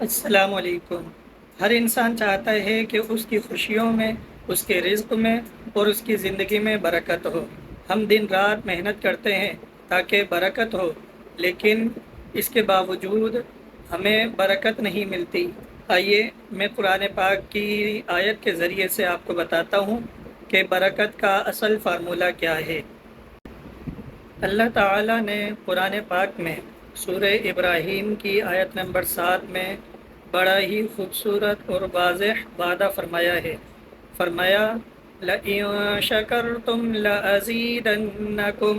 السلام علیکم۔ ہر انسان چاہتا ہے کہ اس کی خوشیوں میں، اس کے رزق میں اور اس کی زندگی میں برکت ہو۔ ہم دن رات محنت کرتے ہیں تاکہ برکت ہو، لیکن اس کے باوجود ہمیں برکت نہیں ملتی۔ آئیے میں قرآن پاک کی آیت کے ذریعے سے آپ کو بتاتا ہوں کہ برکت کا اصل فارمولہ کیا ہے۔ اللہ تعالیٰ نے قرآن پاک میں سورہ ابراہیم کی آیت نمبر 7 میں بڑا ہی خوبصورت اور واضح وعدہ فرمایا ہے۔ فرمایا لَإِن شَكَرْتُمْ لَأَزِيدَنَّكُمْ،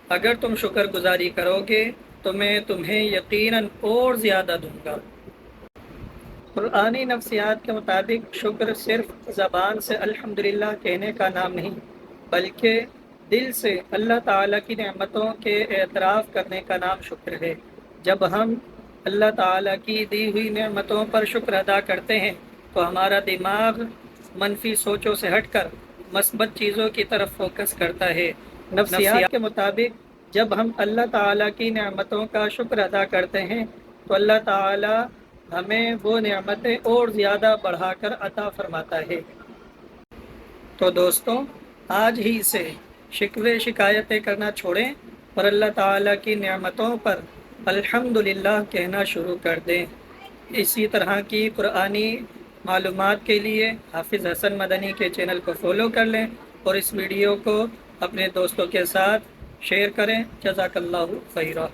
اگر تم شکر گزاری کرو گے تو میں تمہیں یقیناً اور زیادہ دوں گا۔ قرآنی نفسیات کے مطابق شکر صرف زبان سے الحمدللہ کہنے کا نام نہیں، بلکہ دل سے اللہ تعالیٰ کی نعمتوں کے اعتراف کرنے کا نام شکر ہے۔ جب ہم اللہ تعالیٰ کی دی ہوئی نعمتوں پر شکر ادا کرتے ہیں تو ہمارا دماغ منفی سوچوں سے ہٹ کر مثبت چیزوں کی طرف فوکس کرتا ہے۔ نفسیات کے مطابق جب ہم اللہ تعالیٰ کی نعمتوں کا شکر ادا کرتے ہیں تو اللہ تعالیٰ ہمیں وہ نعمتیں اور زیادہ بڑھا کر عطا فرماتا ہے۔ تو دوستوں، آج ہی سے شکوے شکایتیں کرنا چھوڑیں اور اللہ تعالیٰ کی نعمتوں پر الحمدللہ کہنا شروع کر دیں۔ اسی طرح کی قرآنی معلومات کے لیے حافظ حسن مدنی کے چینل کو فالو کر لیں اور اس ویڈیو کو اپنے دوستوں کے ساتھ شیئر کریں۔ جزاک اللہ خیرہ۔